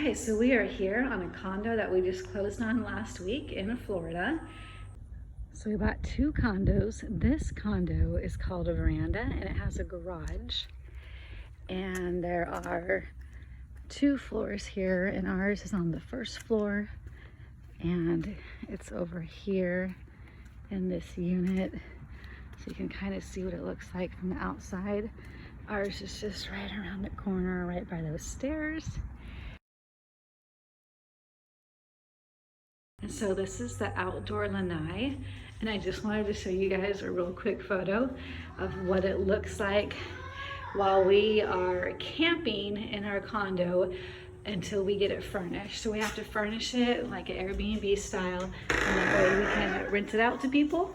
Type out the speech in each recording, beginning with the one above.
right, so we are here on a condo that we just closed on last week in Florida. So we bought 2 condos. This condo is called a veranda and it has a garage. And there are 2 floors here, and ours is on the first floor. And it's over here in this unit. So you can kind of see what it looks like from the outside. Ours is just right around the corner, right by those stairs. And so this is the outdoor lanai, and I just wanted to show you guys a real quick photo of what it looks like while we are camping in our condo until we get it furnished. So we have to furnish it like an Airbnb style, and that way we can rent it out to people.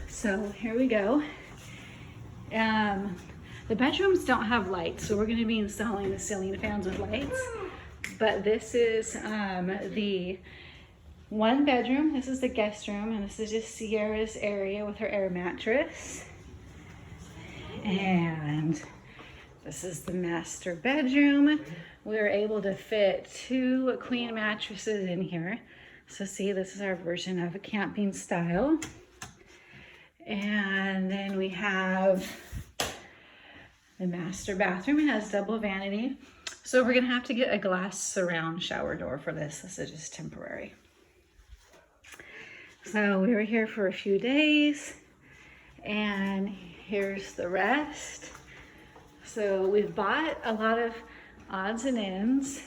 So here we go. The bedrooms don't have lights, so we're going to be installing the ceiling fans with lights. But this is the 1 bedroom. This is the guest room, and this is just Sierra's area with her air mattress. And this is the master bedroom. We were able to fit 2 queen mattresses in here. So see, this is our version of a camping style. And then we have the master bathroom. It has double vanity. So we're gonna have to get a glass surround shower door for this. This is just temporary. So we were here for a few days, and here's the rest. So we've bought a lot of odds and ends.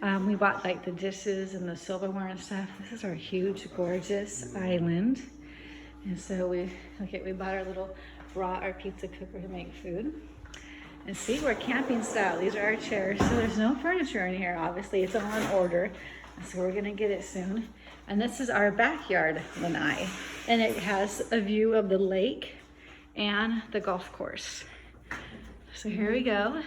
We bought like the dishes and the silverware and stuff. This is our huge, gorgeous island. And so we bought our pizza cooker to make food. And see, we're camping style. These are our chairs. So there's no furniture in here, obviously. It's all in order. So we're gonna get it soon. And this is our backyard lanai. And it has a view of the lake and the golf course. So here we go.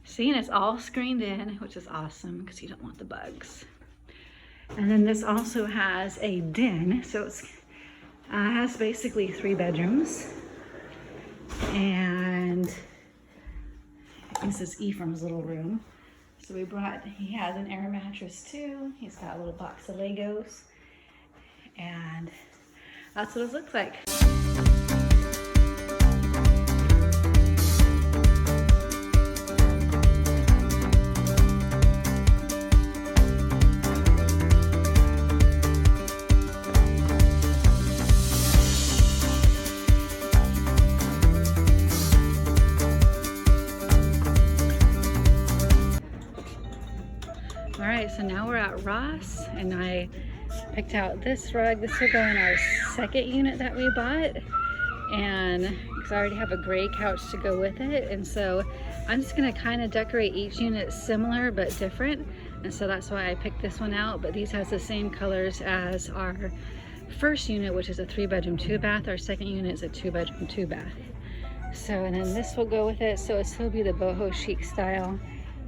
See, and it's all screened in, which is awesome because you don't want the bugs. And then this also has a den. So it has basically 3 bedrooms. And this is Ephraim's little room. So he has an air mattress too. He's got a little box of Legos. And that's what it looks like. Alright, so now we're at Ross, and I picked out this rug. This will go in our 2nd unit that we bought, and because I already have a gray couch to go with it, and so I'm just going to kind of decorate each unit similar but different, and so that's why I picked this one out. But these has the same colors as our first unit, which is a 3-bedroom 2-bath. Our 2nd unit is a 2-bedroom 2-bath. So, and then this will go with it, so it'll still be the boho chic style.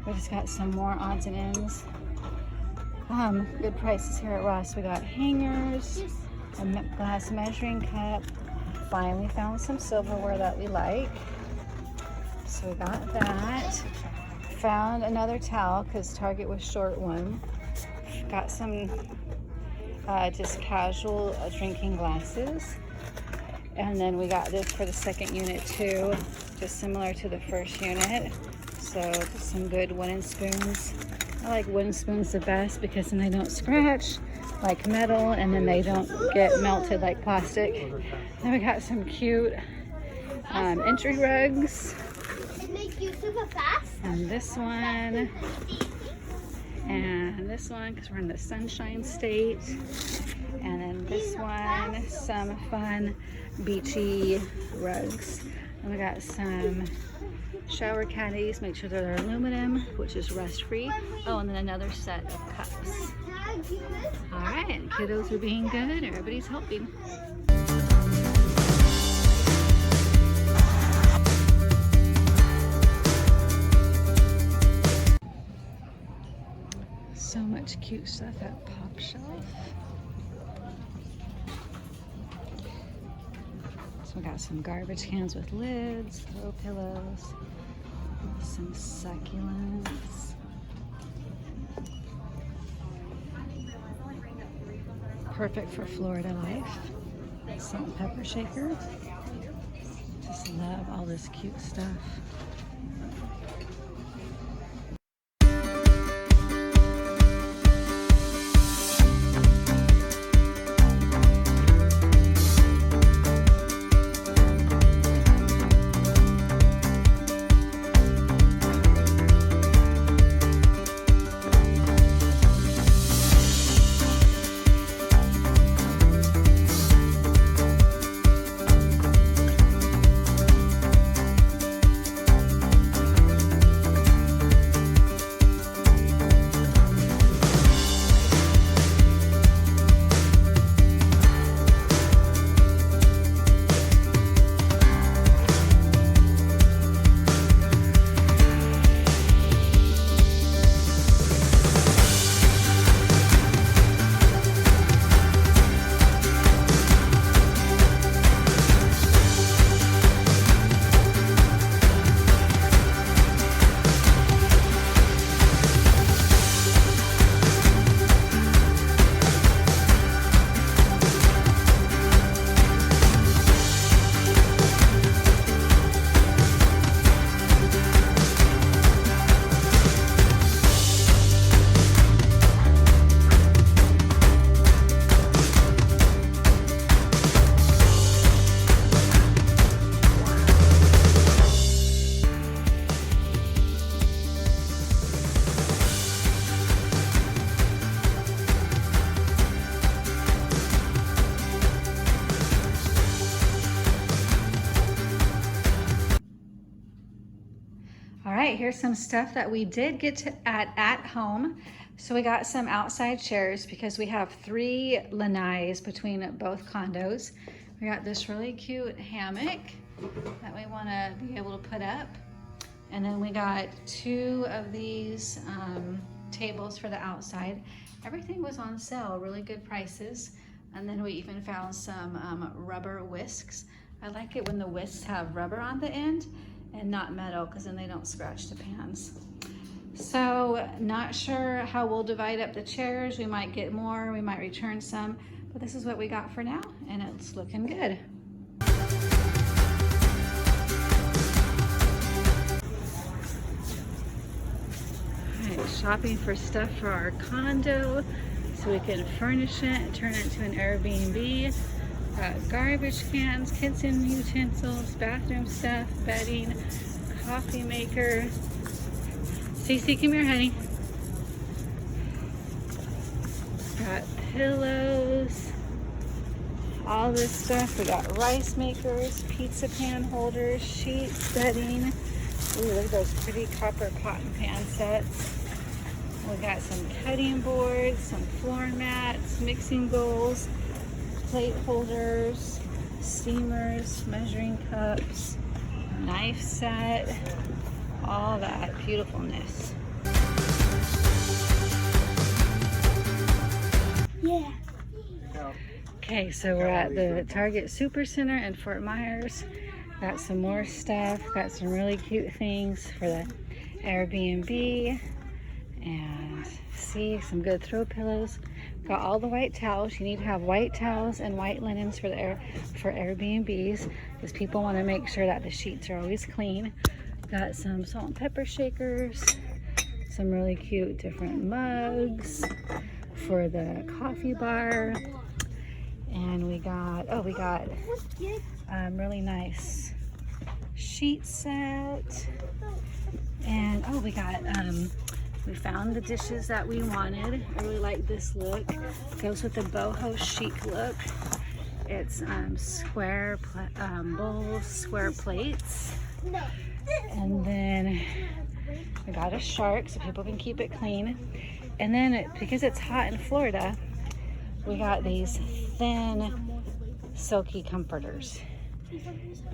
We just got some more odds and ends. Good prices here at Ross. We got hangers, a glass measuring cup. Finally found some silverware that we like. So we got that. Found another towel because Target was short one. Got some just casual drinking glasses. And then we got this for the 2nd unit too, just similar to the first unit. So just some good wooden spoons. I like wooden spoons the best because then they don't scratch like metal, and then they don't get melted like plastic. Then we got some cute entry rugs. It makes you super fast. And this one. And this one because we're in the Sunshine State. And then this one, some fun beachy rugs. And we got some shower caddies. Make sure they're aluminum, which is rust free. Oh, and then another set of cups. All right, kiddos are being good. Everybody's helping. So much cute stuff at Pop Shelf. So we got some garbage cans with lids, throw pillows, some succulents. perfect for Florida life. Salt and pepper shaker. Just love all this cute stuff. All right, here's some stuff that we did get to at home. So we got some outside chairs because we have 3 lanais between both condos. We got this really cute hammock that we want to be able to put up. And then we got 2 of these tables for the outside. Everything was on sale, really good prices. And then we even found some rubber whisks. I like it when the whisks have rubber on the end and not metal, because then they don't scratch the pans. So not sure how we'll divide up the chairs. We might get more, we might return some, but this is what we got for now, and it's looking good. All right, shopping for stuff for our condo so we can furnish it and turn it into an Airbnb. Garbage cans, kitchen utensils, bathroom stuff, bedding, coffee maker. Cece, come here, honey. Got pillows, all this stuff. We got rice makers, pizza pan holders, sheets, bedding. Ooh, look at those pretty copper pot and pan sets. We got some cutting boards, some floor mats, mixing bowls, plate holders, steamers, measuring cups, knife set, all that beautifulness. Yeah. Okay, so we're at the Target Super Center in Fort Myers. Got some more stuff, got some really cute things for the Airbnb, and see some good throw pillows. Got all the white towels. You need to have white towels and white linens for Airbnbs, because people want to make sure that the sheets are always clean. Got some salt and pepper shakers, some really cute different mugs for the coffee bar, and we got really nice sheet set, and we found the dishes that we wanted. I really like this look. Goes with the boho chic look. It's square bowls, square plates. And then we got a shark so people can keep it clean. And then because it's hot in Florida, we got these thin, silky comforters.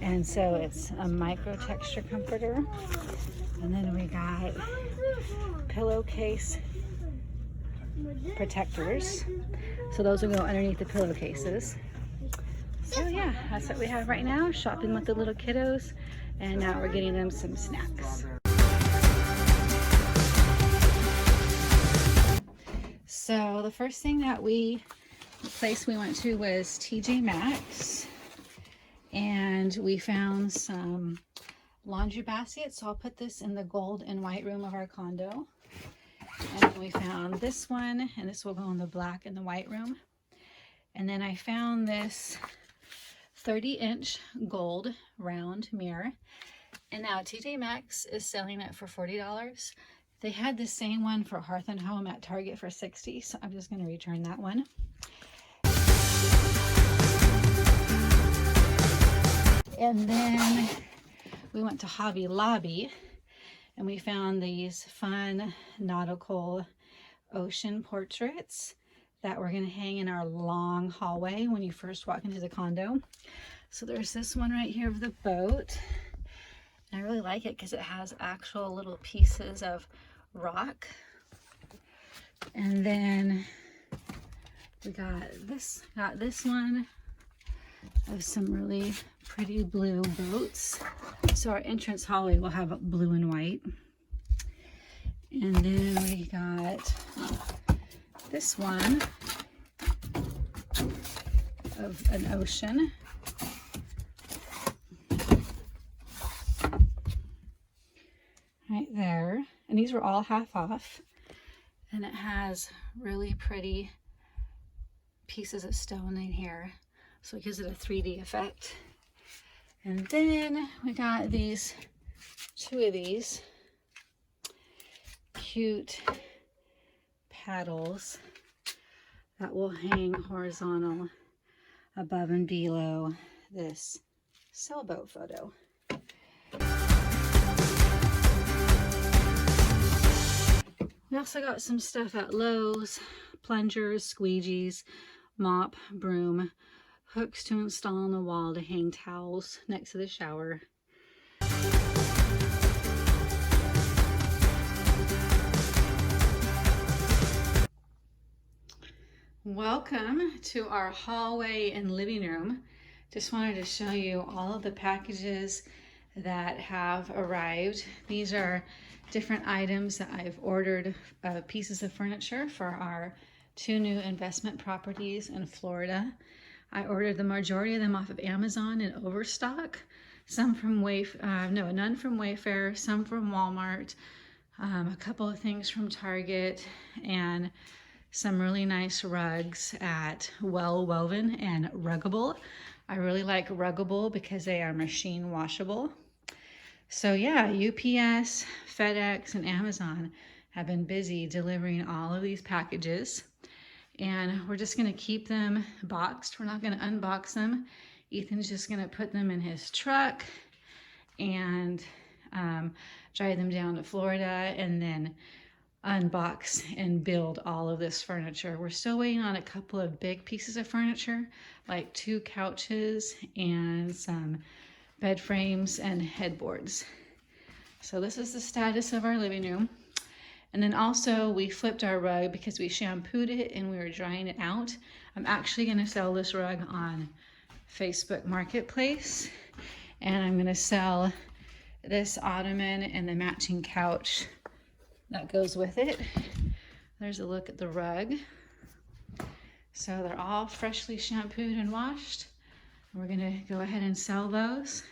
And so it's a micro texture comforter. And then we got pillowcase protectors. So those will go underneath the pillowcases. So yeah, that's what we have right now. Shopping with the little kiddos. And now we're getting them some snacks. So the first thing that we The place we went to was TJ Maxx, and we found some laundry baskets. So I'll put this in the gold and white room of our condo. And then we found this one, and this will go in the black and the white room. And then I found this 30-inch gold round mirror. And now TJ Maxx is selling it for $40. They had the same one for Hearth and Home at Target for $60, so I'm just going to return that one. And then we went to Hobby Lobby, and we found these fun nautical ocean portraits that we're going to hang in our long hallway when you first walk into the condo. So there's this one right here of the boat. And I really like it because it has actual little pieces of rock. And then we got this one of some really pretty blue boats. So our entrance hallway will have blue and white. And then we got this one of an ocean. Right there. And these were all half off. And it has really pretty pieces of stone in here. So it gives it a 3D effect. And then we got two of these cute paddles that will hang horizontal above and below this sailboat photo. We also got some stuff at Lowe's: plungers, squeegees, mop, broom, hooks to install on the wall to hang towels next to the shower. Welcome to our hallway and living room. Just wanted to show you all of the packages that have arrived. These are different items that I've ordered, pieces of furniture for our 2 new investment properties in Florida. I ordered the majority of them off of Amazon in overstock. Some from none from Wayfair, some from Walmart, a couple of things from Target, and some really nice rugs at Well Woven and Ruggable. I really like Ruggable because they are machine washable. So yeah, UPS, FedEx, and Amazon have been busy delivering all of these packages. And we're just gonna keep them boxed. We're not gonna unbox them. Ethan's just gonna put them in his truck and drive them down to Florida and then unbox and build all of this furniture. We're still waiting on a couple of big pieces of furniture, like 2 couches and some bed frames and headboards. So this is the status of our living room. And then also we flipped our rug because we shampooed it and we were drying it out. I'm actually going to sell this rug on Facebook Marketplace, and I'm going to sell this ottoman and the matching couch that goes with it. There's a look at the rug. So they're all freshly shampooed and washed. We're going to go ahead and sell those,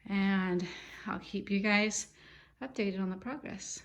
and I'll keep you guys updated on the progress.